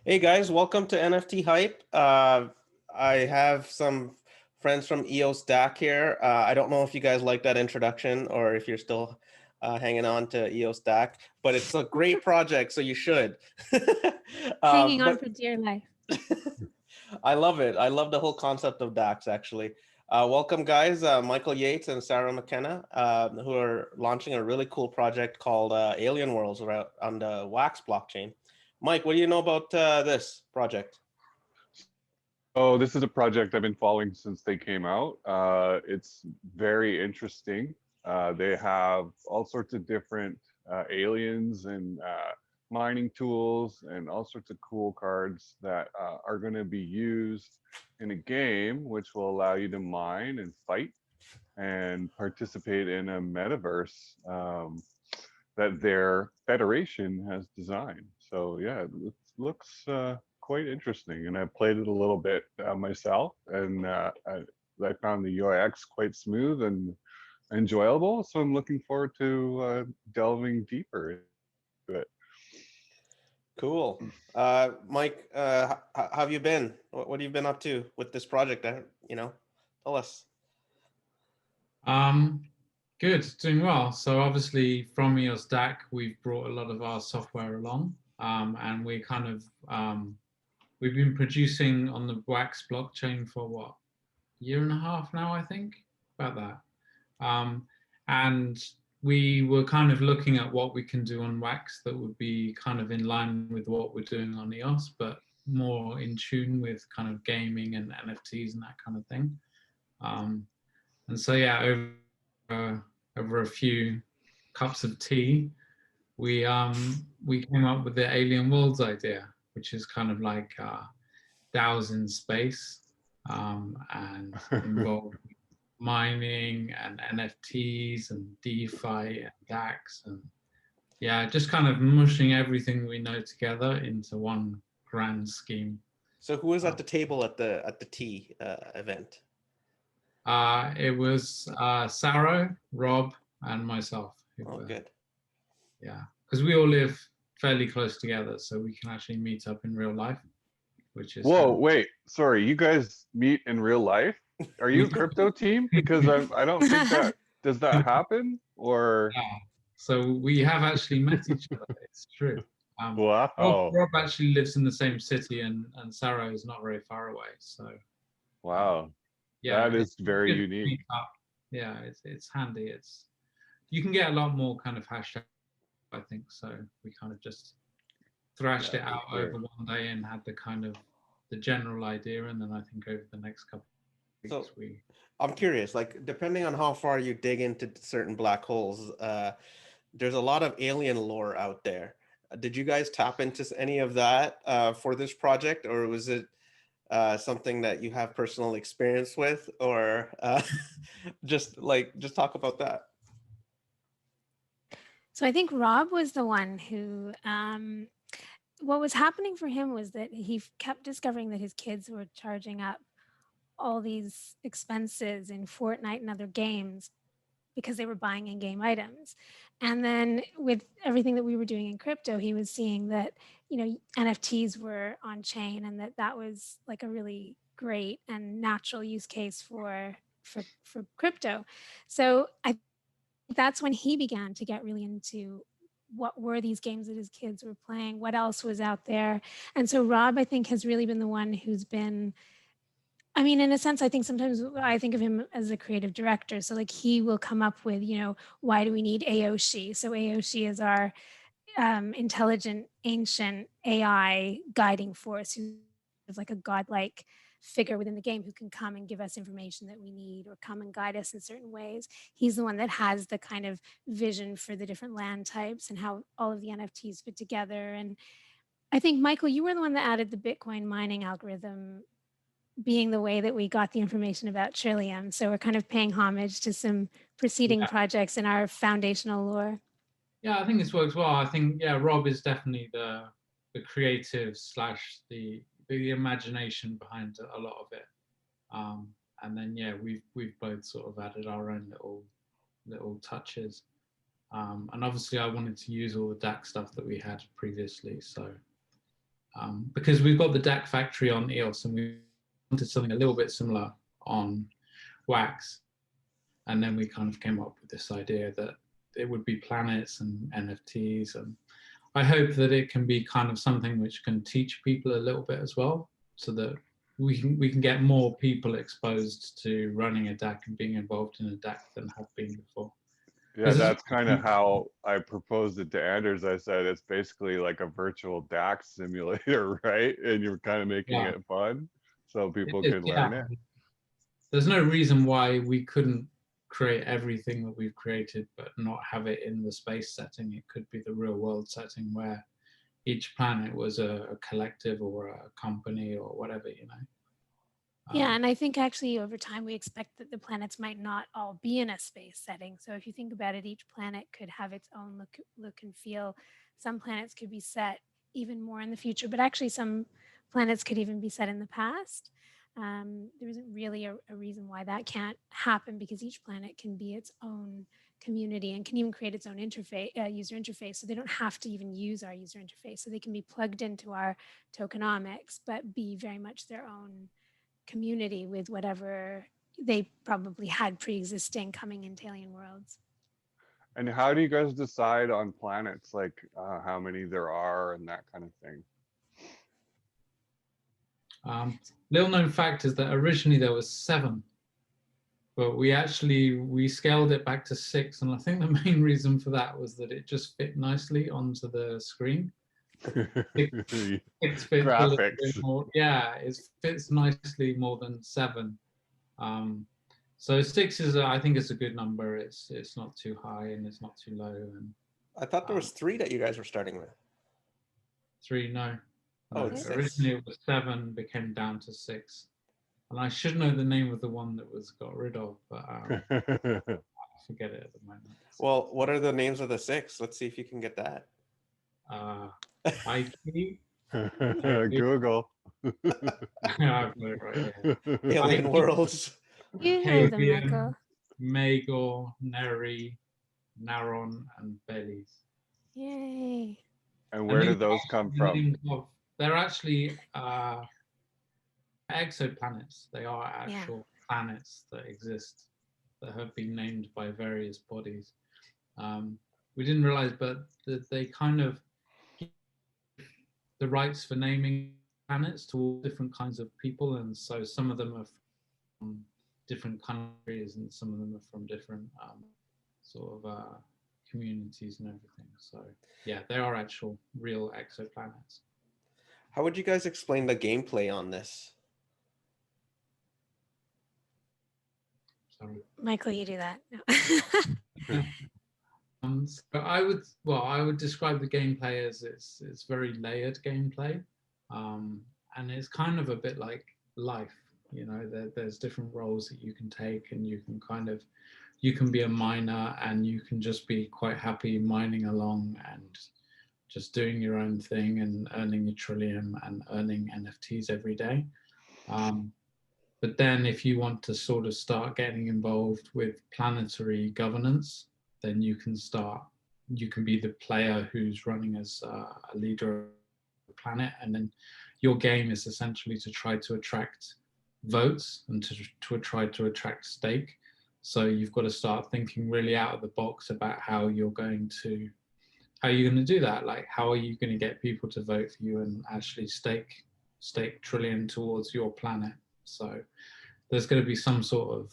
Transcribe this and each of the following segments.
Hey guys, welcome to NFT Hype. I have some friends from EOS DAC here. I don't know if you guys like that introduction or if you're still hanging on to EOS DAC, but it's a great project, so you should. Hanging on But for dear life. I love it. I love the whole concept of DACs, actually. Welcome, guys. Michael Yeates and Saro McKenna, who are launching a really cool project called Alien Worlds on the Wax blockchain. Mike, what do you know about this project? Oh, this is a project I've been following since they came out. It's very interesting. They have all sorts of different aliens and mining tools and all sorts of cool cards that are going to be used in a game, which will allow you to mine and fight and participate in a metaverse that their federation has designed. So yeah, it looks quite interesting, and I played it a little bit myself, and I found the UX quite smooth and enjoyable. So I'm looking forward to delving deeper into it. Cool. Mike, how have you been? What have you been up to with this project? Tell us. Good, doing well. So obviously from EOS DAC, we've brought a lot of our software along, and we kind of we've been producing on the Wax blockchain for what, year and a half now, I think, about that. And we were kind of looking at what we can do on Wax that would be kind of in line with what we're doing on EOS, but more in tune with kind of gaming and NFTs and that kind of thing. And so yeah, over a few cups of tea, we came up with the Alien Worlds idea, which is kind of like DAOs in space, and involved mining and NFTs and DeFi and DAX, and yeah, just kind of mushing everything we know together into one grand scheme. So who was at the table at the tea event? It was Saro, Rob, and myself. Oh, good. Yeah, because we all live fairly close together, so we can actually meet up in real life, which is... Whoa, wait, sorry, you guys meet in real life? Are you a crypto team? Because I don't think that, does that happen? Or... Yeah. So we have actually met each other, it's true. Wow. Rob actually lives in the same city, and Saro is not very far away, so... Wow. Yeah, that is very unique. Yeah, it's handy. You can get a lot more kind of hashtag, I think. So we kind of just thrashed it out over one day and had the general idea, and then I think over the next couple of weeks I'm curious, like depending on how far you dig into certain black holes, there's a lot of alien lore out there. Did you guys tap into any of that for this project, or was it something that you have personal experience with, or just talk about that? So I think Rob was the one who, what was happening for him was that he kept discovering that his kids were charging up all these expenses in Fortnite and other games because they were buying in-game items. And then with everything that we were doing in crypto, he was seeing that, NFTs were on chain, and that was like a really great and natural use case for crypto. So that's when he began to get really into what were these games that his kids were playing, what else was out there. And so Rob, I think, has really been the one who's been, I mean, in a sense, I think sometimes I think of him as a creative director. So like he will come up with, why do we need Aoshi? So Aoshi is our intelligent, ancient AI guiding force, who is like a godlike figure within the game who can come and give us information that we need or come and guide us in certain ways. He's the one that has the kind of vision for the different land types and how all of the NFTs fit together. And I think, Michael, you were the one that added the Bitcoin mining algorithm being the way that we got the information about Trillium. So we're kind of paying homage to some preceding projects in our foundational lore. Yeah, I think this works well. I think, Rob is definitely the creative / the imagination behind a lot of it. And then, we've both sort of added our own little touches. And obviously I wanted to use all the DAC stuff that we had previously. So because we've got the DAC factory on EOS and we wanted something a little bit similar on Wax. And then we kind of came up with this idea that it would be planets and NFTs. And I hope that it can be kind of something which can teach people a little bit as well, so that we can get more people exposed to running a DAC and being involved in a DAC than have been before. Yeah, that's kind of how I proposed it to Anders. I said it's basically like a virtual DAC simulator, right? And you're kind of making it fun so people can learn it. There's no reason why we couldn't create everything that we've created but not have it in the space setting. It could be the real world setting where each planet was a collective or a company or whatever, you know. Yeah, and I think actually over time we expect that the planets might not all be in a space setting. So if you think about it, each planet could have its own look and feel. Some planets could be set even more in the future, but actually some planets could even be set in the past. There isn't really a reason why that can't happen, because each planet can be its own community and can even create its own interface, user interface. So they don't have to even use our user interface. So they can be plugged into our tokenomics, but be very much their own community with whatever they probably had pre-existing coming into alien worlds. And how do you guys decide on planets, like how many there are and that kind of thing? Little known fact is that originally there was 7, but we scaled it back to 6, and I think the main reason for that was that it just fit nicely onto the screen. It fits Graphics. more, yeah, it fits nicely more than 7. So 6 is, I think, it's a good number. It's not too high and it's not too low. And I thought there was 3 that you guys were starting with. 3, no. Oh, it's 6. Originally it was 7, became down to 6. And I should know the name of the one that was got rid of, but I forget it at the moment. Well, what are the names of the 6? Let's see if you can get that. IP. Google. I've got it right here. Alien Worlds. You know them, Michael. Magor, Neri, Naron, and Belis. Yay. And where do those come from? They're actually exoplanets. They are actual planets that exist that have been named by various bodies. We didn't realize, but they kind of give the rights for naming planets to all different kinds of people, and so some of them are from different countries and some of them are from different sort of communities and everything. So yeah, they are actual real exoplanets. How would you guys explain the gameplay on this? Sorry. Michael, you do that. No. So I would describe the gameplay as it's very layered gameplay, and it's kind of a bit like life. You know, there's different roles that you can take, and you can be a miner, and you can just be quite happy mining along and just doing your own thing and earning your trillium and earning NFTs every day. But then if you want to sort of start getting involved with planetary governance, then you can be the player who's running as a leader of the planet. And then your game is essentially to try to attract votes and to try to attract stake. So you've got to start thinking really out of the box about how you're going to do that. Like, how are you going to get people to vote for you and actually stake trillion towards your planet? So there's going to be some sort of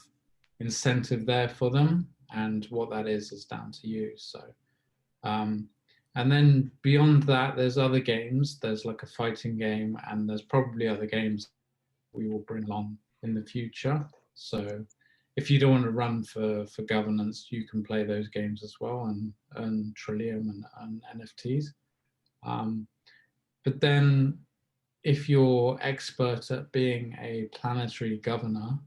incentive there for them, and what that is down to you. So and then beyond that, there's other games. There's like a fighting game, and there's probably other games we will bring along in the future. So if you don't want to run for governance, you can play those games as well and earn trillium and NFTs. But then if you're expert at being a planetary governor,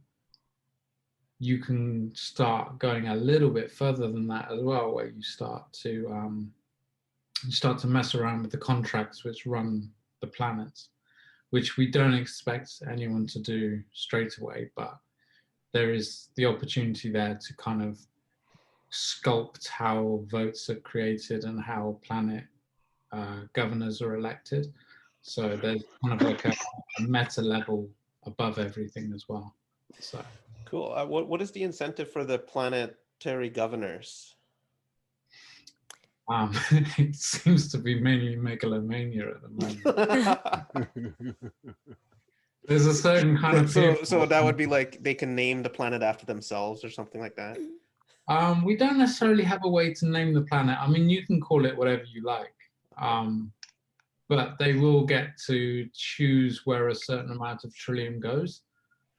you can start going a little bit further than that as well, where you start to mess around with the contracts which run the planets, which we don't expect anyone to do straight away, but there is the opportunity there to kind of sculpt how votes are created and how planet governors are elected. So there's kind of like a meta level above everything as well. So Cool. What is the incentive for the planetary governors? it seems to be mainly megalomania at the moment. There's a certain kind of so that would be like they can name the planet after themselves or something like that. We don't necessarily have a way to name the planet. I mean, you can call it whatever you like, but they will get to choose where a certain amount of Trillium goes.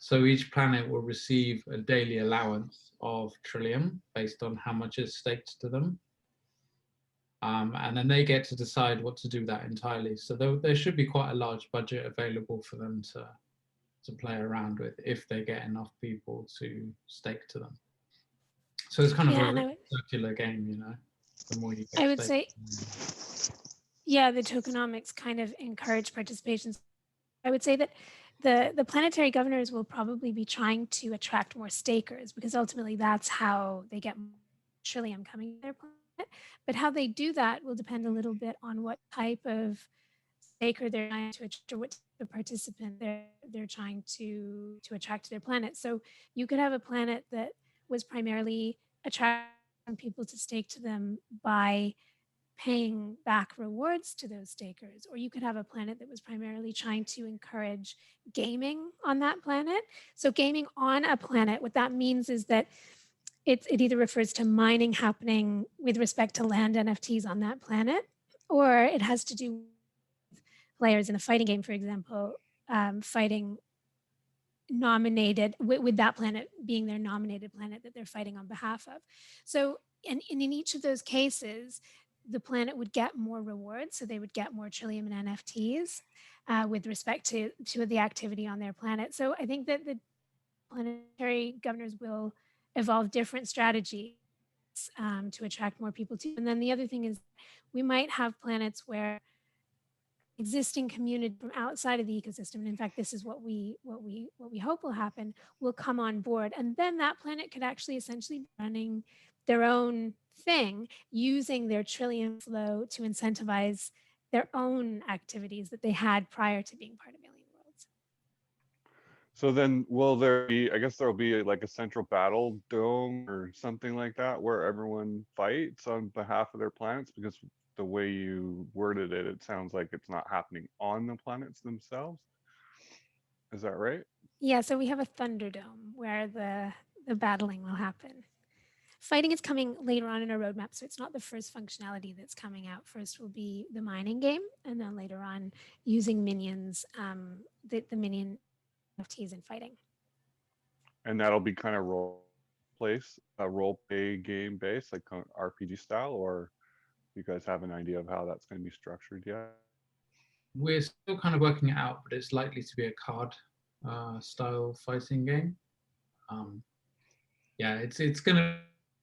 So each planet will receive a daily allowance of Trillium based on how much is staked to them. And then they get to decide what to do that entirely. So there should be quite a large budget available for them to play around with if they get enough people to stake to them. So it's kind of a circular game, you know. The more you get I would say, yeah, the tokenomics kind of encourage participation. I would say that the planetary governors will probably be trying to attract more stakers, because ultimately that's how they get Trillium coming to their planet. But how they do that will depend a little bit on what type of staker they're trying to attract, or what type of participant they're trying to attract to their planet. So you could have a planet that was primarily attracting people to stake to them by paying back rewards to those stakers, or you could have a planet that was primarily trying to encourage gaming on that planet. So gaming on a planet, what that means is that it either refers to mining happening with respect to land NFTs on that planet, or it has to do with players in a fighting game, for example, fighting nominated with that planet being their nominated planet that they're fighting on behalf of. So, and in each of those cases, the planet would get more rewards, so they would get more Trillium and NFTs with respect to the activity on their planet. So I think that the planetary governors will evolve different strategies to attract more people too. And then the other thing is, we might have planets where existing community from outside of the ecosystem, and in fact this is what we hope will happen, will come on board, and then that planet could actually essentially be running their own thing, using their Trillium flow to incentivize their own activities that they had prior to being part of Alien Worlds. So then will there be, I guess there'll be like a central battle dome or something like that where everyone fights on behalf of their planets? Because the way you worded it, it sounds like it's not happening on the planets themselves. Is that right? Yeah, so we have a Thunderdome where the battling will happen. Fighting is coming later on in our roadmap, so it's not the first functionality that's coming out. First will be the mining game, and then later on using minions, the minion NFTs and fighting. And that'll be kind of role play game based, like RPG style, or you guys have an idea of how that's going to be structured yet? We're still kind of working it out, but it's likely to be a card style fighting game. Yeah, it's going to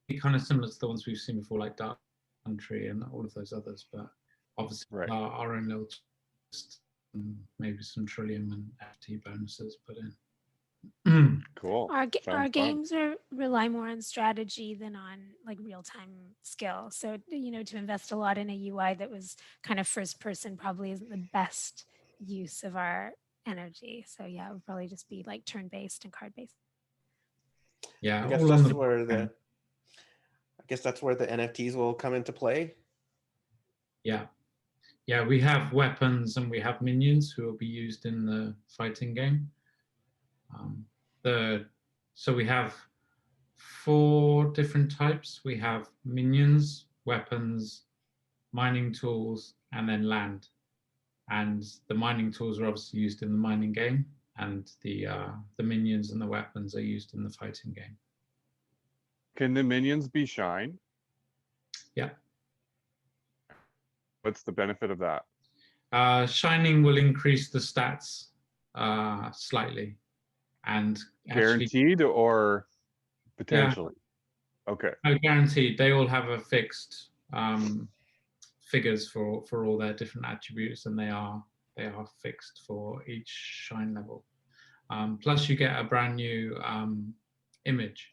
be kind of similar to the ones we've seen before, like Dark Country and all of those others, but obviously Right. our own little twist, and maybe some Trillium and FT bonuses put in. Cool. Our games rely more on strategy than on like real-time skill. So, you know, to invest a lot in a UI that was kind of first person probably isn't the best use of our energy. So yeah, it would probably just be like turn-based and card-based. Yeah, I guess that's where the NFTs will come into play. Yeah. Yeah, we have weapons and we have minions who will be used in the fighting game. So we have 4 different types. We have minions, weapons, mining tools, and then land. And the mining tools are obviously used in the mining game, and the minions and the weapons are used in the fighting game. Can the minions be shine? Yeah. What's the benefit of that? Shining will increase the stats slightly, and guaranteed or potentially? Yeah. Okay. No, guaranteed. They all have a fixed figures for all their different attributes, and they are fixed for each shine level. Plus, you get a brand new image.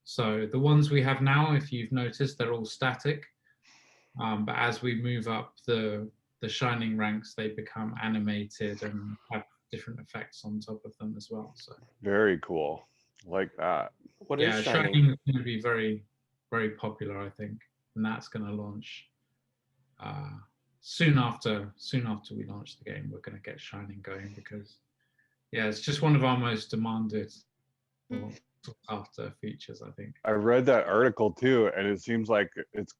So the ones we have now, if you've noticed, they're all static. But as we move up the the shining ranks, they become animated and have different effects on top of them as well. So Very cool. Like that. What is yeah, shining? shining is going to be very, very popular, I think, and that's going to launch soon after we launch the game. We're going to get shining going because yeah, it's just one of our most demanded after features, I think. I read that article too, and it seems like it's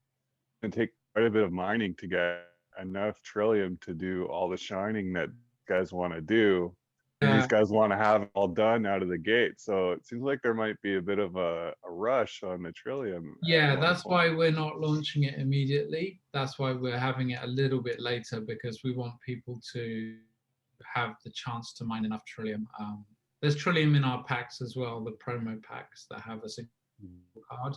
going to take quite a bit of mining to get enough Trillium to do all the shining that guys want to do. And these guys want to have it all done out of the gate. So it seems like there might be a bit of a rush on the Trillium. Yeah, that's why we're not launching it immediately. That's why we're having it a little bit later, because we want people to have the chance to mine enough Trillium. There's Trillium in our packs as well, the promo packs that have a single card.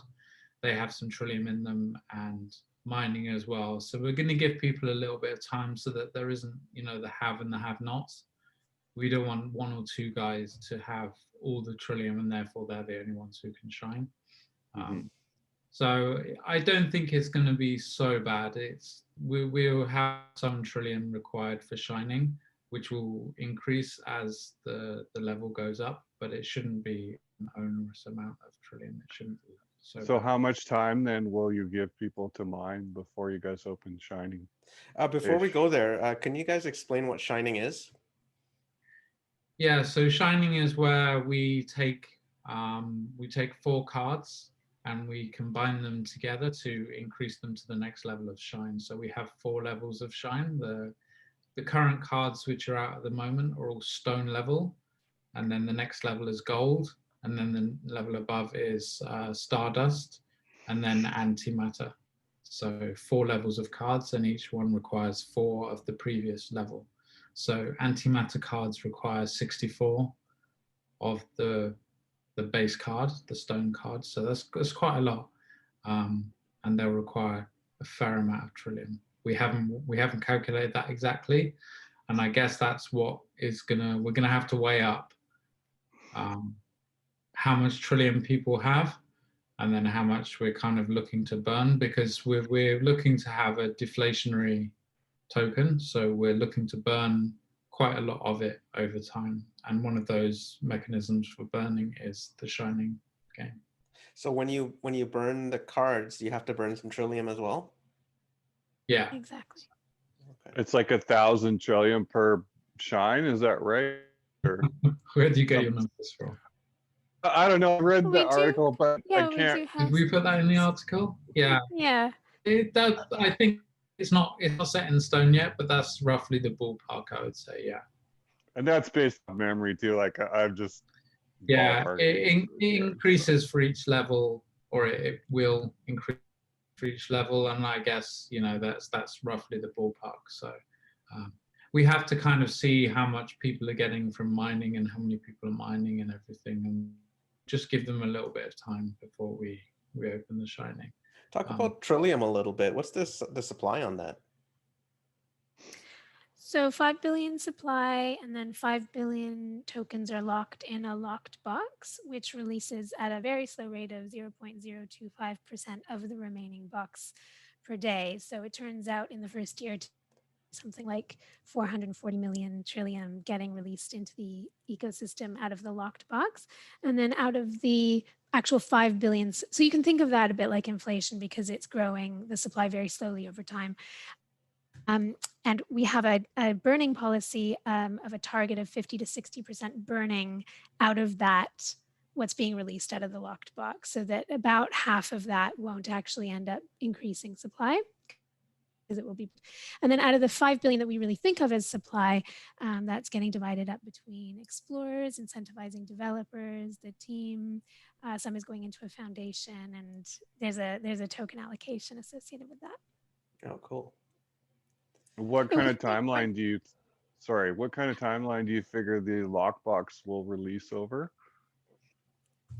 They have some Trillium in them and mining as well. So we're going to give people a little bit of time so that there isn't, you know, the have and the have-nots. We don't want one or two guys to have all the Trillium and therefore they're the only ones who can shine. So I don't think it's going to be so bad. We'll have some Trillium required for shining, which will increase as the level goes up, but it shouldn't be an onerous amount of Trillium. It shouldn't be So how much time then will you give people to mine before you guys open shining? Before we go there, can you guys explain what shining is? Yeah, so shining is where we take 4 cards and we combine them together to increase them to the next level of shine. So we have 4 levels of shine. The current cards which are out at the moment are all stone level, and then the next level is gold, and then the level above is stardust, and then antimatter. So 4 levels of cards, and each one requires 4 of the previous level. So antimatter cards require 64 of the base card, the stone card. So that's quite a lot, and they'll require a fair amount of Trillium. We haven't calculated that exactly, and I guess that's what we're gonna have to weigh up how much Trillium people have, and then how much we're kind of looking to burn, because we're looking to have a deflationary token, so we're looking to burn quite a lot of it over time, and one of those mechanisms for burning is the shining game. So when you burn the cards, you have to burn some Trillium as well? Yeah, Exactly. Okay. It's like 1,000 Trillium per shine, is that right? Or where do you get your numbers from? I don't know. I read the article, but Yeah, I can't. we do have. Did we put that in the article? Yeah. Yeah. I think it's not set in stone yet, but that's roughly the ballpark, I would say. Yeah. And that's based on memory too. Like I'm just. Yeah, ballparking. it increases for each level, or it will increase for each level, and I guess that's roughly the ballpark. So we have to kind of see how much people are getting from mining and how many people are mining and everything, and just give them a little bit of time before we open the shining. Talk about Trillium a little bit. What's the supply on that? So 5 billion supply, and then 5 billion tokens are locked in a locked box, which releases at a very slow rate of 0.025% of the remaining box per day. So it turns out in the first year something like 440 million Trillium getting released into the ecosystem out of the locked box. And then out of the actual 5 billion, so you can think of that a bit like inflation, because it's growing the supply very slowly over time. And we have a burning policy of a target of 50 to 60% burning out of that, what's being released out of the locked box, so that about half of that won't actually end up increasing supply, because it will be. And then out of the 5 billion that we really think of as supply, that's getting divided up between explorers, incentivizing developers, the team, some is going into a foundation, and there's a token allocation associated with that. Oh, cool. What kind of timeline do you? Sorry, what kind of timeline do you figure the lockbox will release over?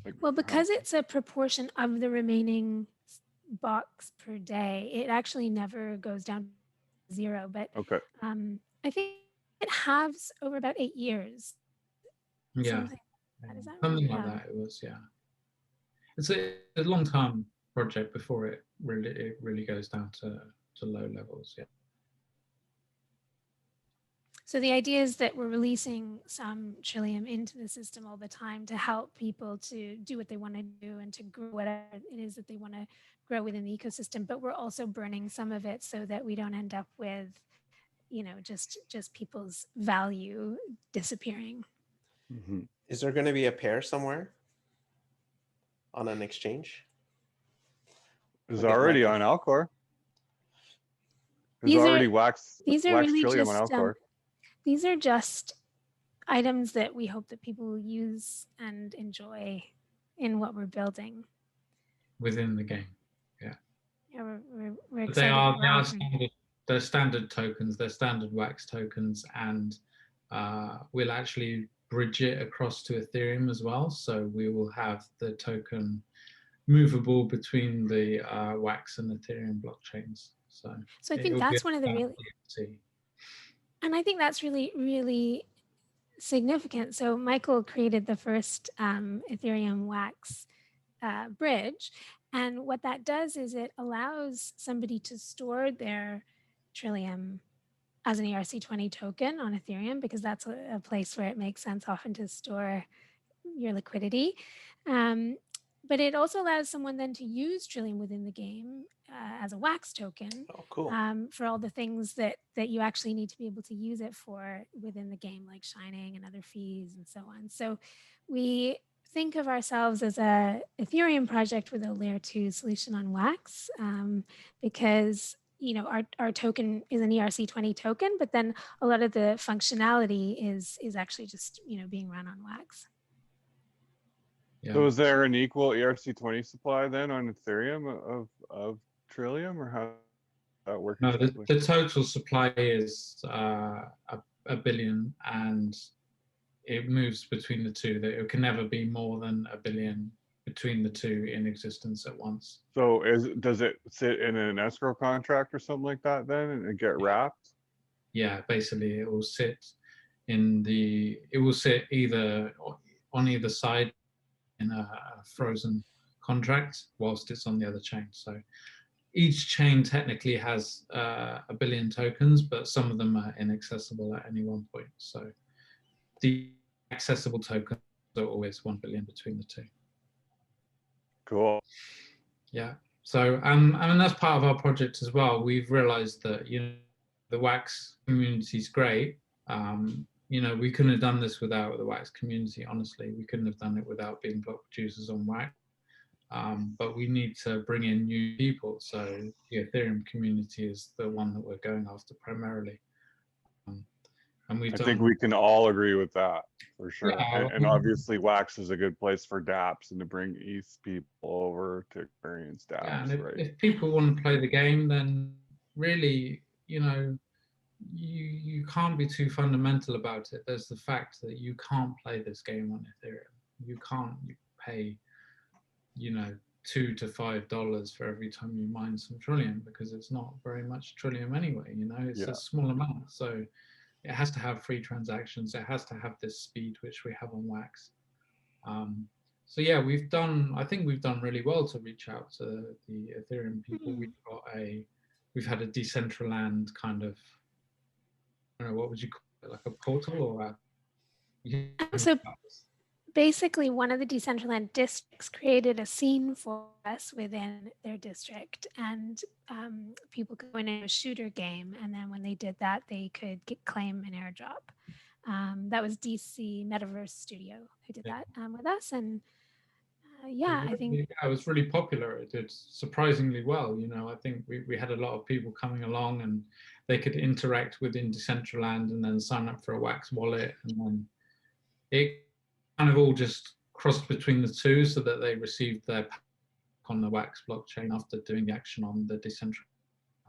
Like, well, because it's a proportion of the remaining box per day, it actually never goes down to 0. But okay. I think it halves over about 8 years. Yeah, something like that. It was, yeah. It's a long-term project before it really goes down to low levels. Yeah. So the idea is that we're releasing some Trillium into the system all the time to help people to do what they want to do and to grow whatever it is that they want to grow within the ecosystem. But we're also burning some of it so that we don't end up with, you know, just people's value disappearing. Mm-hmm. Is there going to be a pair somewhere on an exchange? It's Like it already might on Alcor. There's These are- already wax These are really Trillium on just Alcor. these are just items that we hope that people will use and enjoy in what we're building. within the game. Yeah, we're But excited. that we're offering- they're standard tokens, they're standard wax tokens, and we'll actually bridge it across to Ethereum as well. So we will have the token movable between the wax and Ethereum blockchains. So I think that's one of the really, and I think that's really, really significant. So Michael created the first Ethereum wax bridge. And what that does is it allows somebody to store their Trillium as an ERC20 token on Ethereum, because that's a place where it makes sense often to store your liquidity. But it also allows someone then to use Trillium within the game as a wax token. Oh, cool. For all the things that you actually need to be able to use it for within the game, like shining and other fees and so on. So we think of ourselves as a Ethereum project with a layer 2 solution on wax, because you know our token is an ERC20 token, but then a lot of the functionality is actually just, you know, being run on wax. Yeah. So is there an equal ERC20 supply then on Ethereum of Trillium, or how that works? No, the total supply is a billion, and it moves between the two. That it can never be more than a billion between the two in existence at once. So does it sit in an escrow contract or something like that then, and get wrapped? Yeah, basically it will sit either on either side in a frozen contract whilst it's on the other chain. So each chain technically has a billion tokens, but some of them are inaccessible at any one point. So the accessible tokens are always 1 billion between the two. Cool. Yeah. So I mean, that's part of our project as well. We've realized that, you know, the wax community is great. You know, we couldn't have done this without the wax community. Honestly, we couldn't have done it without being block producers on wax. But we need to bring in new people. So the Ethereum community is the one that we're going after primarily. And I think we can all agree with that for sure. Yeah, and obviously wax is a good place for dApps and to bring ETH people over to experience dApps. Yeah, and right? if people want to play the game, then really, you know, you can't be too fundamental about it. There's the fact that you can't play this game on Ethereum. You can't pay, you know, $2 to $5 for every time you mine some Trillium, because it's not very much Trillium anyway. You know, it's a small amount. So it has to have free transactions. It has to have this speed, which we have on wax. So yeah, I think we've done really well to reach out to the Ethereum people. We've had a Decentraland kind of, I don't know, what would you call it, like a portal or So basically, one of the Decentraland districts created a scene for us within their district, and people could go in a shooter game, and then when they did that, they could claim an airdrop. That was DC Metaverse Studio who did that with us, and I think it was really popular. It did surprisingly well. You know, I think we had a lot of people coming along, and they could interact within Decentraland and then sign up for a wax wallet, and then it kind of all just crossed between the two, so that they received their pack on the wax blockchain after doing the action on the Decentraland.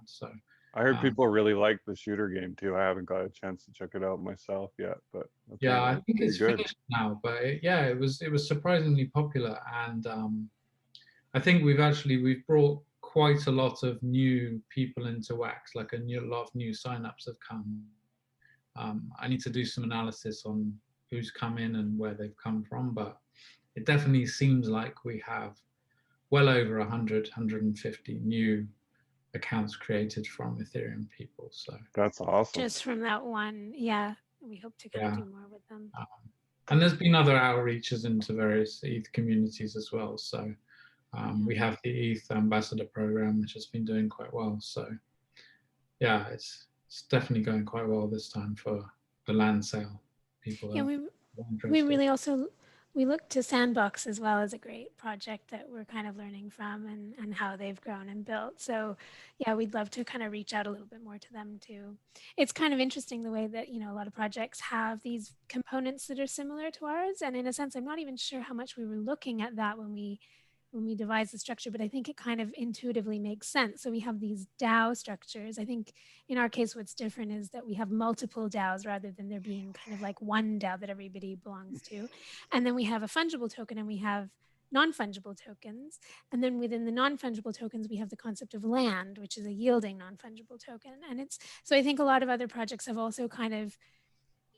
So I heard people really like the shooter game too. I haven't got a chance to check it out myself yet, but yeah, I think it's finished now. But it was surprisingly popular, and I think we've brought quite a lot of new people into wax. Like a lot of new signups have come. I need to do some analysis on who's come in and where they've come from, but it definitely seems like we have well over 100, 150 new accounts created from Ethereum people. So That's awesome. Just from that one, yeah. We hope to kind of Yeah. do more with them. And there's been other outreaches into various ETH communities as well. So we have the ETH ambassador program, which has been doing quite well. So yeah, it's definitely going quite well this time for the land sale. People Yeah, are we interested. really also we look to Sandbox as well as a great project that we're kind of learning from and how they've grown and built. So yeah, we'd love to kind of reach out a little bit more to them too. It's kind of interesting the way that, you know, a lot of projects have these components that are similar to ours. And in a sense, I'm not even sure how much we were looking at that when we devised the structure, but I think it kind of intuitively makes sense. So we have these DAO structures. I think in our case, what's different is that we have multiple DAOs rather than there being kind of like one DAO that everybody belongs to. And then we have a fungible token and we have non-fungible tokens. And then within the non-fungible tokens, we have the concept of land, which is a yielding non-fungible token. And it's, so I think a lot of other projects have also kind of,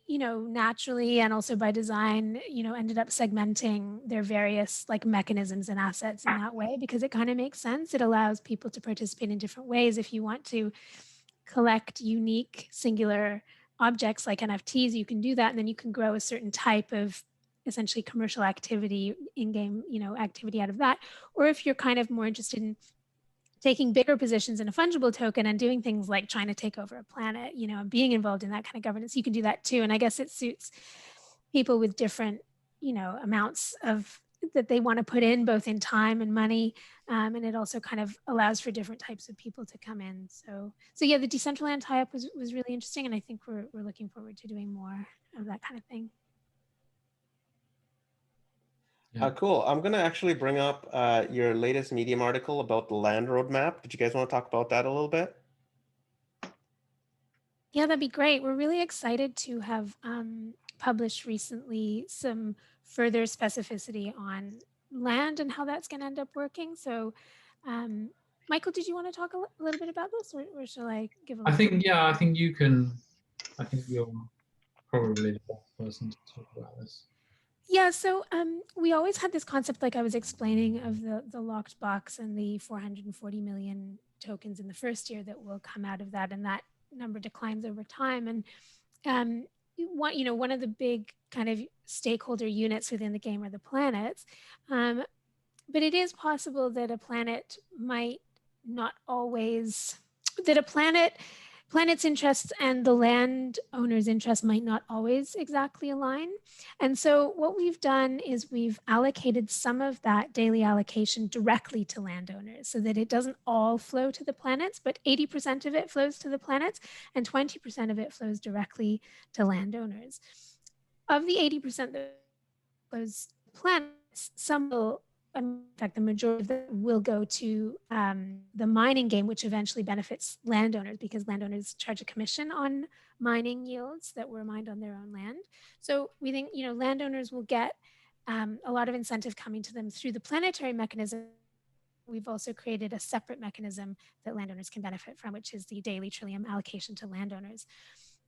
you know, naturally and also by design, you know, ended up segmenting their various like mechanisms and assets in that way, because it kind of makes sense. It allows people to participate in different ways. If you want to collect unique singular objects like NFTs, you can do that. And then you can grow a certain type of essentially commercial activity, in-game, you know, activity out of that. Or if you're kind of more interested in taking bigger positions in a fungible token and doing things like trying to take over a planet, you know, and being involved in that kind of governance, you can do that too. And I guess it suits people with different, you know, amounts of that they want to put in both in time and money. And it also kind of allows for different types of people to come in. So yeah, the Decentraland tie-up was really interesting. And I think we're looking forward to doing more of that kind of thing. Yeah. Cool. I'm going to actually bring up your latest Medium article about the land roadmap. Did you guys want to talk about that a little bit? Yeah, that'd be great. We're really excited to have published recently some further specificity on land and how that's going to end up working. So, Michael, did you want to talk a little bit about this, or shall I give a I little? think, yeah, I think you can. I think you're probably the best person to talk about this. Yeah, so we always had this concept, like I was explaining, of the locked box and the 440 million tokens in the first year that will come out of that, and that number declines over time. And one of the big kind of stakeholder units within the game are the planets. But it is possible that a planet might not always, that a planet's interests and the landowner's interests might not always exactly align. And so what we've done is we've allocated some of that daily allocation directly to landowners so that it doesn't all flow to the planets, but 80% of it flows to the planets and 20% of it flows directly to landowners. Of the 80% that flows to planets, some will, in fact, the majority of them will go to the mining game, which eventually benefits landowners because landowners charge a commission on mining yields that were mined on their own land. So we think, you know, landowners will get a lot of incentive coming to them through the planetary mechanism. We've also created a separate mechanism that landowners can benefit from, which is the daily Trillium allocation to landowners.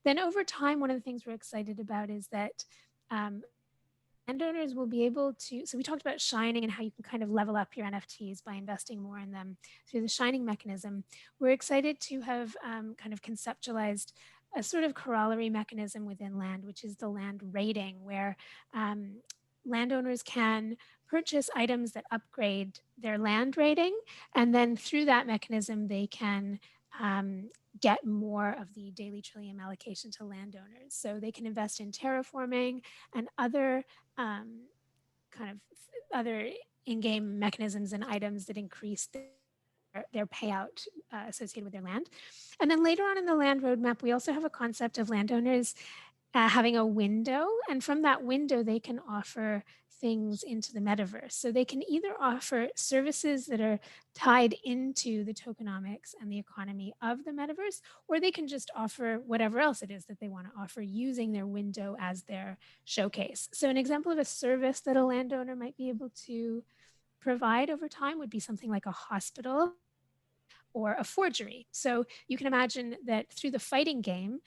Then over time, one of the things we're excited about is that landowners will be able to, so we talked about shining and how you can kind of level up your NFTs by investing more in them through the shining mechanism. We're excited to have kind of conceptualized a sort of corollary mechanism within land, which is the land rating, where landowners can purchase items that upgrade their land rating. And then through that mechanism, they can get more of the daily Trillium allocation to landowners. So they can invest in terraforming and other other in-game mechanisms and items that increase their payout associated with their land. And then later on in the land roadmap, we also have a concept of landowners having a window. And from that window, they can offer things into the metaverse. So they can either offer services that are tied into the tokenomics and the economy of the metaverse, or they can just offer whatever else it is that they want to offer using their window as their showcase. So an example of a service that a landowner might be able to provide over time would be something like a hospital or a forgery. So you can imagine that through the fighting game,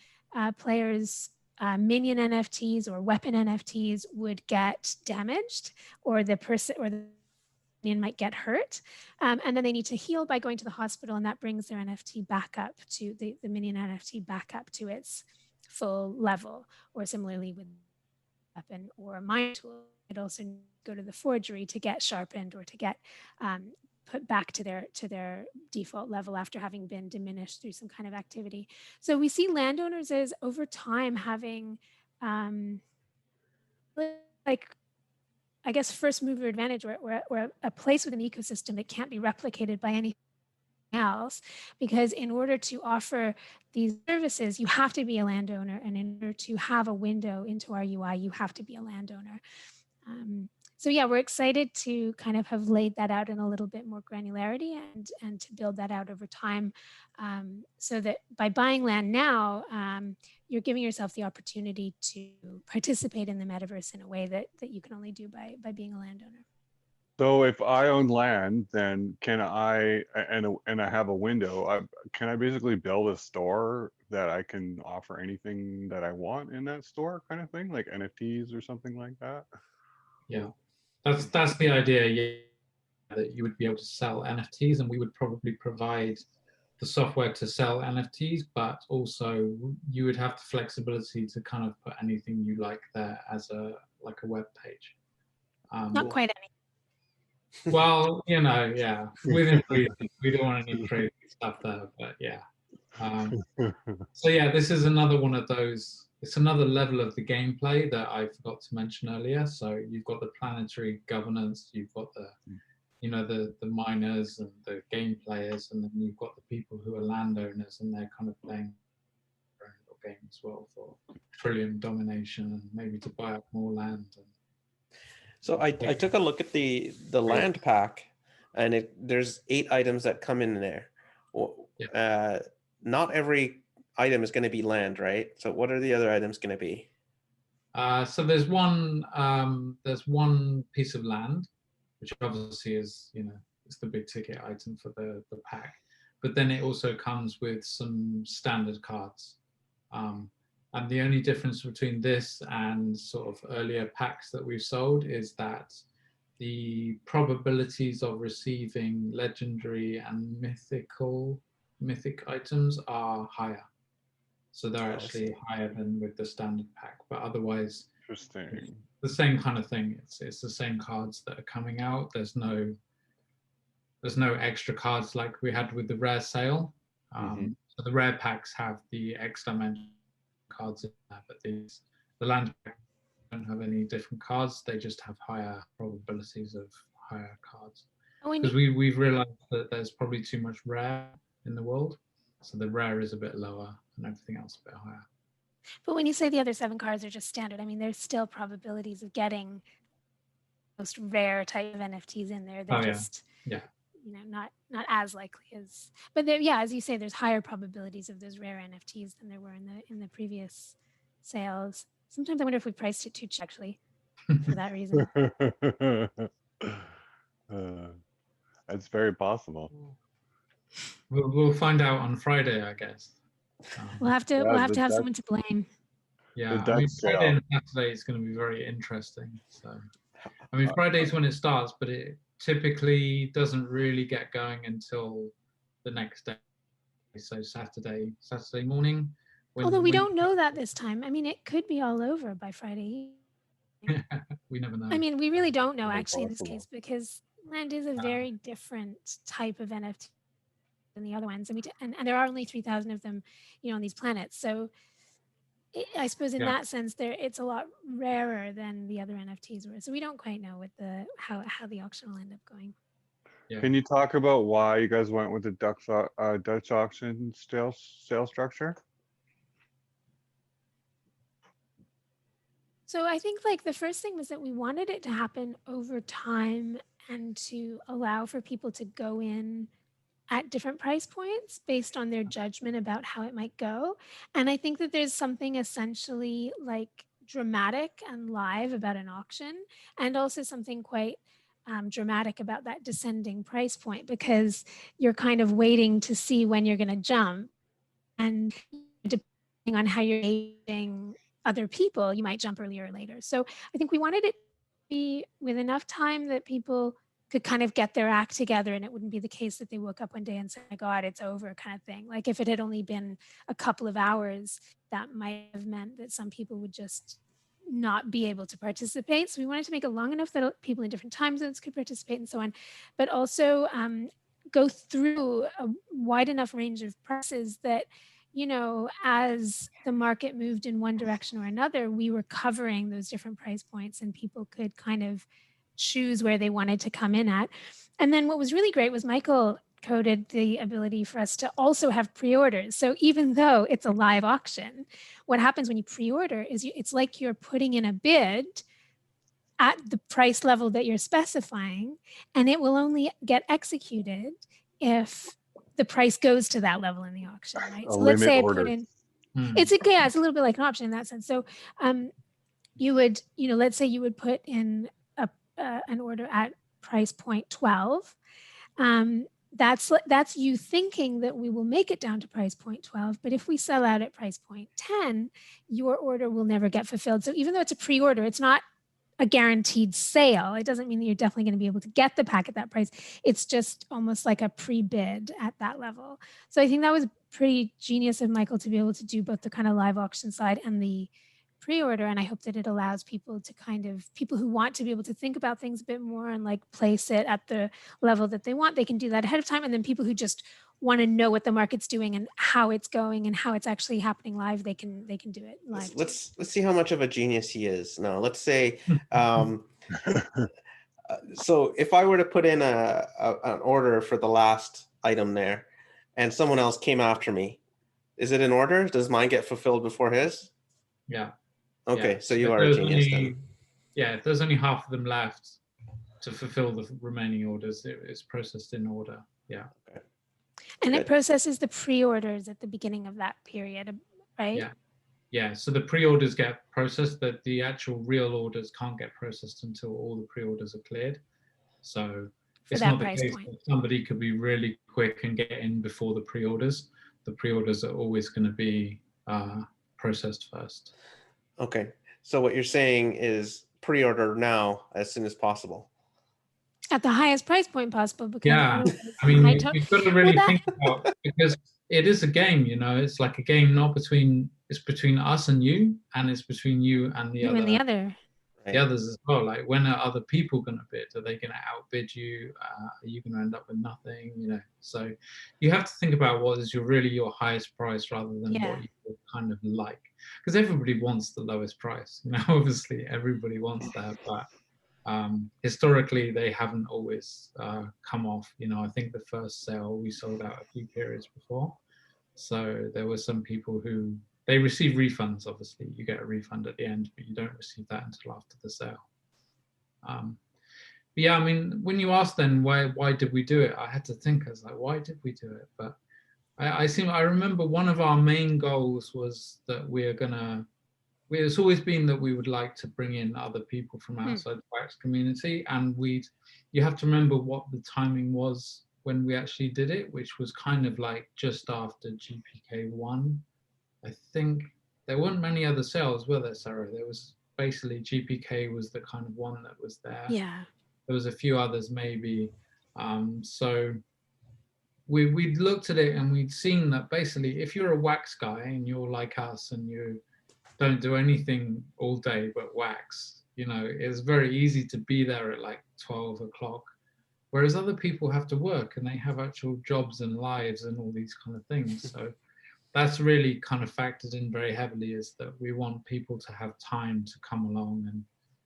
players minion NFTs or weapon NFTs would get damaged, or the person or the minion might get hurt, and then they need to heal by going to the hospital, and that brings their NFT back up to the minion NFT back up to its full level. Or similarly with weapon or a mine tool, it also go to the forgery to get sharpened or to get put back to their default level after having been diminished through some kind of activity. So we see landowners as over time having like, I guess, first mover advantage, or a place within the ecosystem that can't be replicated by anything else, because in order to offer these services, you have to be a landowner, and in order to have a window into our UI, you have to be a landowner. So yeah, we're excited to kind of have laid that out in a little bit more granularity and to build that out over time, so that by buying land now, you're giving yourself the opportunity to participate in the metaverse in a way that you can only do by being a landowner. So if I own land, then can I, and I have a window, can I basically build a store that I can offer anything that I want in that store, kind of thing, like NFTs or something like that? Yeah, that's the idea. Yeah, that you would be able to sell NFTs, and we would probably provide the software to sell NFTs, but also you would have the flexibility to kind of put anything you like there as a web page. Not quite any. Well, you know, yeah, within reason. We don't want any crazy stuff there, but yeah. So yeah, this is another one of those. It's another level of the gameplay that I forgot to mention earlier. So you've got the planetary governance, you've got the, you know, the miners and the game players, and then you've got the people who are landowners, and they're kind of playing their own little game as well for trillium domination and maybe to buy up more land. So I took a look at the land pack, and there's 8 items that come in there. Yeah. Not every item is going to be land, right? So what are the other items going to be? So there's one piece of land, which obviously is, you know, it's the big ticket item for the pack. But then it also comes with some standard cards. And the only difference between this and sort of earlier packs that we've sold is that the probabilities of receiving legendary and mythic items are higher. So they're actually higher than with the standard pack, but otherwise, Interesting. the same kind of thing. It's the same cards that are coming out. There's no extra cards like we had with the rare sale. So the rare packs have the X dimension cards in there, but the land pack don't have any different cards. They just have higher probabilities of higher cards. Because we've realized that there's probably too much rare in the world. So the rare is a bit lower and everything else a bit higher. But when you say the other 7 cards are just standard, I mean, there's still probabilities of getting most rare type of NFTs in there. They're just, you know, not as likely as, but yeah, as you say, there's higher probabilities of those rare NFTs than there were in the previous sales. Sometimes I wonder if we priced it too cheap, actually, for that reason. That's very possible. We'll find out on Friday, I guess. We'll have to have someone to blame. Yeah, I mean, Friday and Saturday is going to be very interesting. So, I mean, Friday's when it starts, but it typically doesn't really get going until the next day. So Saturday morning. Although we don't know that this time. I mean, it could be all over by Friday. We never know. I mean, we really don't know actually in this case, because land is a very different type of NFT than the other ones, and there are only 3,000 of them, you know, on these planets. So I suppose in that sense, it's a lot rarer than the other NFTs were. So we don't quite know what how the auction will end up going. Yeah. Can you talk about why you guys went with the Dutch auction sale structure? So I think like the first thing was that we wanted it to happen over time and to allow for people to go in at different price points based on their judgment about how it might go. And I think that there's something essentially like dramatic and live about an auction, and also something quite dramatic about that descending price point, because you're kind of waiting to see when you're going to jump. And depending on how you're gauging other people, you might jump earlier or later. So I think we wanted it to be with enough time that people could kind of get their act together, and it wouldn't be the case that they woke up one day and said, "Oh my God, it's over," kind of thing. Like if it had only been a couple of hours, that might have meant that some people would just not be able to participate. So we wanted to make it long enough that people in different time zones could participate and so on, but also go through a wide enough range of prices that, you know, as the market moved in one direction or another, we were covering those different price points and people could kind of choose where they wanted to come in at. And then what was really great was Michael coded the ability for us to also have pre-orders. So even though it's a live auction, what happens when you pre-order is it's like you're putting in a bid at the price level that you're specifying, and it will only get executed if the price goes to that level in the auction, right? So let's say I put in, it's a little bit like an option in that sense. So you would, you know, let's say you would put in an order at price point 12. That's you thinking that we will make it down to price point 12, but if we sell out at price point 10, your order will never get fulfilled. So even though it's a pre-order, it's not a guaranteed sale. It doesn't mean that you're definitely going to be able to get the pack at that price. It's just almost like a pre-bid at that level. So I think that was pretty genius of Michael to be able to do both the kind of live auction side and the pre-order. And I hope that it allows people to people who want to be able to think about things a bit more and like place it at the level that they want, they can do that ahead of time. And then people who just want to know what the market's doing and how it's going and how it's actually happening live, they can do it live. Let's see how much of a genius he is. Now, let's say, so if I were to put in an order for the last item there and someone else came after me, is it an order? Does mine get fulfilled before his? Yeah. Okay, yeah. so you are a genius then. Yeah, if there's only half of them left to fulfill the remaining orders, it's processed in order. Yeah. Okay. And Good. it processes the pre-orders at the beginning of that period, right? Yeah. Yeah. So the pre-orders get processed, but the actual real orders can't get processed until all the pre-orders are cleared. So it's not the case that somebody could be really quick and get in before the pre-orders. The pre-orders are always going to be processed first. Okay, so what you're saying is pre-order now as soon as possible. At the highest price point possible, because yeah, I mean, you've got to really think about, because it is a game, you know, it's like a game it's between us and you, and it's between you and the other. The others as well. Like, when are other people going to bid? Are they going to outbid you? Are you going to end up with nothing? You know, so you have to think about what is your highest price rather than what you kind of like, because everybody wants the lowest price. You know, obviously everybody wants that, but historically they haven't always come off. You know, I think the first sale we sold out a few periods before, so there were some people who. They receive refunds, obviously. You get a refund at the end, but you don't receive that until after the sale. But yeah, I mean, when you asked then, why did we do it? I had to think, I was like, why did we do it? But I remember one of our main goals was that it's always been that we would like to bring in other people from outside the wax community. And you have to remember what the timing was when we actually did it, which was kind of like just after GPK 1. I think there weren't many other sales, were there, Saro? There was basically GPK was the kind of one that was there. Yeah. There was a few others maybe. So we'd looked at it and we'd seen that basically if you're a wax guy and you're like us and you don't do anything all day but wax, you know, it's very easy to be there at like 12 o'clock. Whereas other people have to work and they have actual jobs and lives and all these kind of things. So that's really kind of factored in very heavily, is that we want people to have time to come along and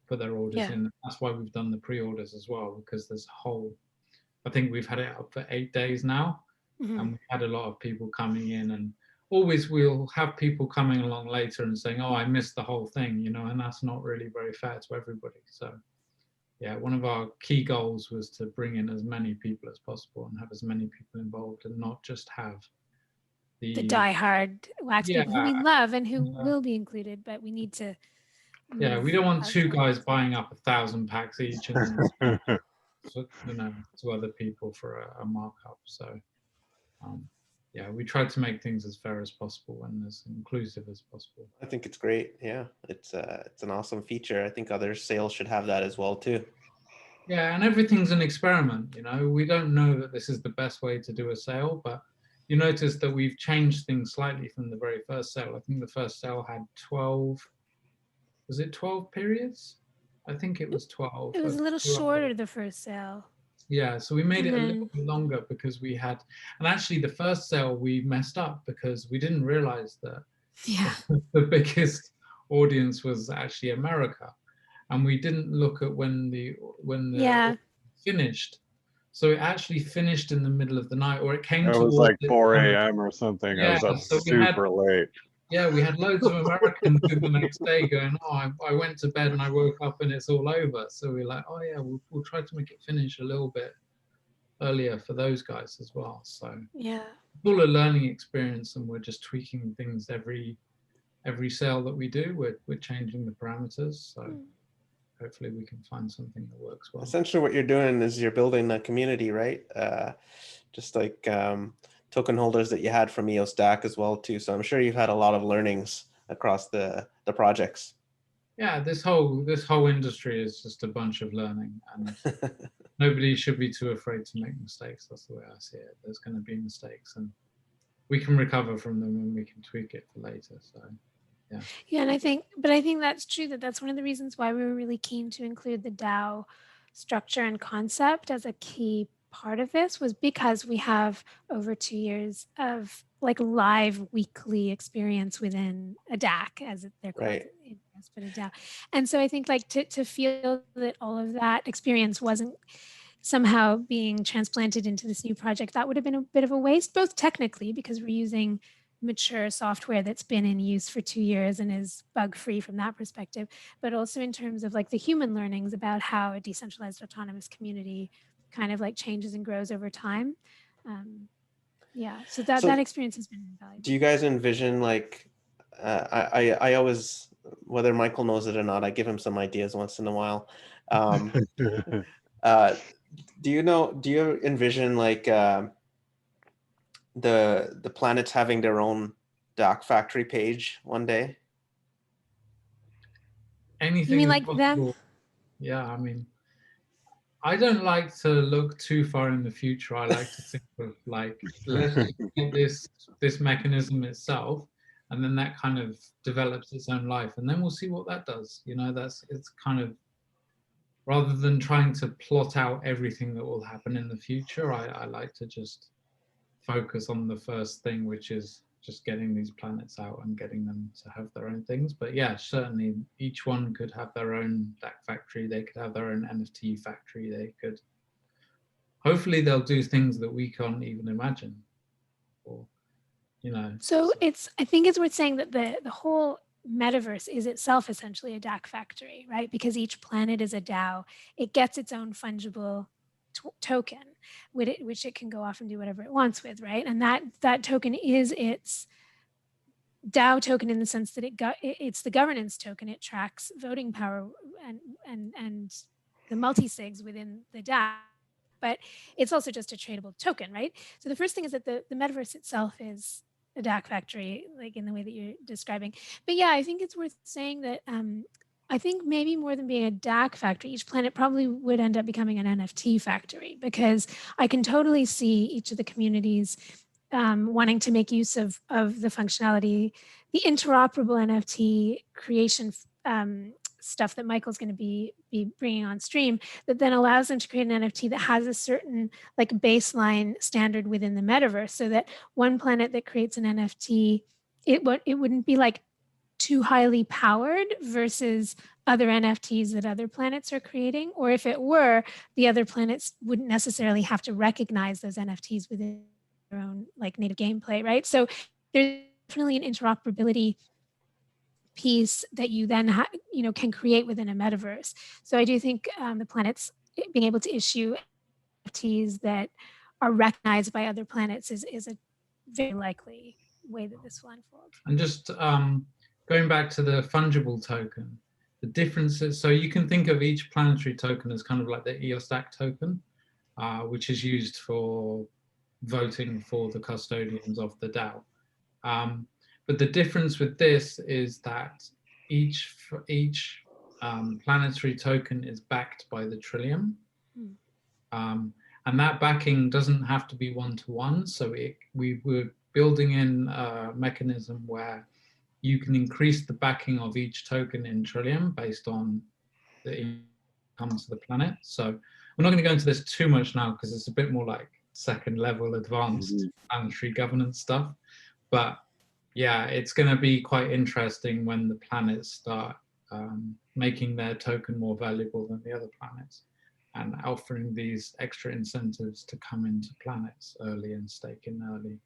put their orders in. That's why we've done the pre-orders as well, because there's I think we've had it up for 8 days now, and we've had a lot of people coming in, and always we'll have people coming along later and saying, oh, I missed the whole thing, you know, and that's not really very fair to everybody. So yeah, one of our key goals was to bring in as many people as possible and have as many people involved, and not just have the die-hard wax people who we love and who will be included, but we need to. Yeah, we don't want two guys buying up 1,000 packs each and you know, to other people for a markup. So yeah, we try to make things as fair as possible and as inclusive as possible. I think it's great. Yeah, it's an awesome feature. I think other sales should have that as well too. Yeah, and everything's an experiment, you know. We don't know that this is the best way to do a sale, but you notice that we've changed things slightly from the very first sale. I think the first sale had 12, was it 12 periods? I think it was 12. It was a little shorter the first sale. Yeah, so we made And it a then- little bit longer because we had, and actually the first sale we messed up because we didn't realize that Yeah. the biggest audience was actually America, and we didn't look at when the Yeah. finished. So it actually finished in the middle of the night, or it came It towards was like the 4 kind of- a.m. or something. I Yeah, was up so we had, super late. yeah, we had loads of Americans in the next day going, oh, I went to bed and I woke up and it's all over. So we're like, oh yeah, we'll try to make it finish a little bit earlier for those guys as well. So Yeah. it's all a learning experience, and we're just tweaking things every sale that we do. We're changing the parameters. So hopefully we can find something that works well. Essentially what you're doing is you're building a community, right? Just like token holders that you had from EOS DAC as well too. So I'm sure you've had a lot of learnings across the projects. Yeah, this whole industry is just a bunch of learning, and nobody should be too afraid to make mistakes. That's the way I see it. There's going to be mistakes, and we can recover from them and we can tweak it for later. So yeah. Yeah, and I think that's true. That's one of the reasons why we were really keen to include the DAO structure and concept as a key part of this, was because we have over 2 years of like live weekly experience within a DAC, as they're called, Right. but a DAO. And so I think like to feel that all of that experience wasn't somehow being transplanted into this new project, that would have been a bit of a waste, both technically because we're using mature software that's been in use for 2 years and is bug free from that perspective, but also in terms of like the human learnings about how a decentralized autonomous community kind of like changes and grows over time. Yeah, so that experience has been invaluable. Do you guys envision like, I always, whether Michael knows it or not, I give him some ideas once in a while. Do you envision like the planets having their own DAC factory page one day? Anything You mean is like them? possible. Yeah, I mean, I don't like to look too far in the future. I like to think of like, let's get this mechanism itself, and then that kind of develops its own life, and then we'll see what that does. You know, it's kind of, rather than trying to plot out everything that will happen in the future, I like to just focus on the first thing, which is just getting these planets out and getting them to have their own things. But yeah, certainly each one could have their own DAC factory. They could have their own NFT factory. They could, hopefully they'll do things that we can't even imagine, or, you know. So I think it's worth saying that the whole metaverse is itself essentially a DAC factory, right? Because each planet is a DAO. It gets its own fungible token, which it can go off and do whatever it wants with, right? And that token is its DAO token in the sense that it's the governance token. It tracks voting power and the multi-sigs within the DAO, but it's also just a tradable token, right? So the first thing is that the metaverse itself is a DAC factory, like in the way that you're describing. But yeah, I think it's worth saying that I think maybe more than being a DAC factory, each planet probably would end up becoming an NFT factory, because I can totally see each of the communities wanting to make use of the functionality, the interoperable NFT creation stuff that Michael's going to be bringing on stream, that then allows them to create an NFT that has a certain like baseline standard within the metaverse, so that one planet that creates an NFT, it wouldn't be like too highly powered versus other NFTs that other planets are creating. Or if it were, the other planets wouldn't necessarily have to recognize those NFTs within their own like native gameplay, right? So there's definitely an interoperability piece that you then can create within a metaverse. So I do think the planets being able to issue NFTs that are recognized by other planets is a very likely way that this will unfold. And just going back to the fungible token, the differences, so you can think of each planetary token as kind of like the EOS DAC token, which is used for voting for the custodians of the DAO. But the difference with this is that each planetary token is backed by the Trillium. And that backing doesn't have to be one-to-one. So we were building in a mechanism where you can increase the backing of each token in Trillium based on the income to the planet. So we're not going to go into this too much now because it's a bit more like second level advanced planetary governance stuff. But yeah, it's going to be quite interesting when the planets start making their token more valuable than the other planets and offering these extra incentives to come into planets early and stake in early.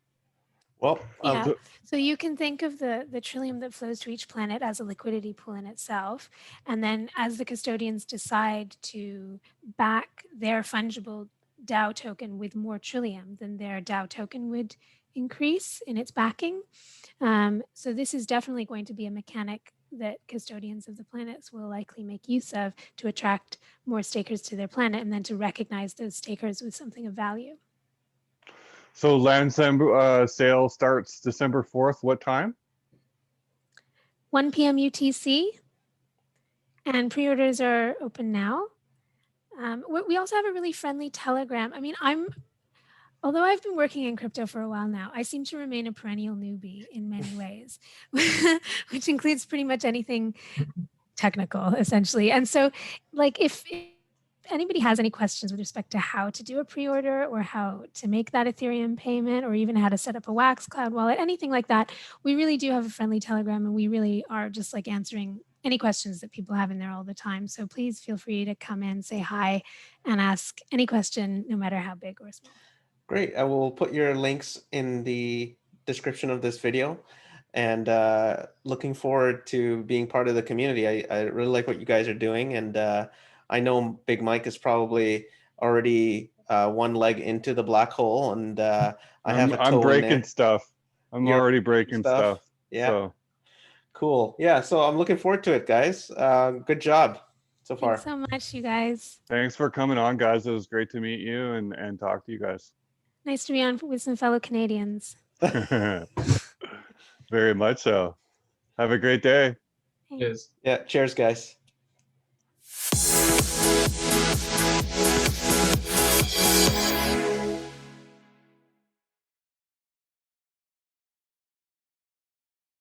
Well, Yeah, so you can think of the trillium that flows to each planet as a liquidity pool in itself. And then as the custodians decide to back their fungible DAO token with more trillium, then their DAO token would increase in its backing. So this is definitely going to be a mechanic that custodians of the planets will likely make use of to attract more stakers to their planet and then to recognize those stakers with something of value. So land sale starts December 4th. What time? 1 p.m. UTC. And pre-orders are open now. We also have a really friendly Telegram. I mean, although I've been working in crypto for a while now, I seem to remain a perennial newbie in many ways, which includes pretty much anything technical, essentially. And so, like, if anybody has any questions with respect to how to do a pre-order or how to make that Ethereum payment or even how to set up a Wax Cloud wallet, anything like that, we really do have a friendly Telegram and we really are just like answering any questions that people have in there all the time. So please feel free to come in, say hi, and ask any question, no matter how big or small. great. I will put your links in the description of this video, and looking forward to being part of the community. I really like what you guys are doing, and I know Big Mike is probably already one leg into the black hole, and I have a toe I'm in breaking there. stuff. I'm You're already breaking stuff. Yeah. So. Cool. Yeah. So I'm looking forward to it, guys. Good job so far. Thanks so much, you guys. Thanks for coming on, guys. It was great to meet you and talk to you guys. Nice to be on with some fellow Canadians. Very much so. Have a great day. Thanks. Cheers. Yeah. Cheers, guys.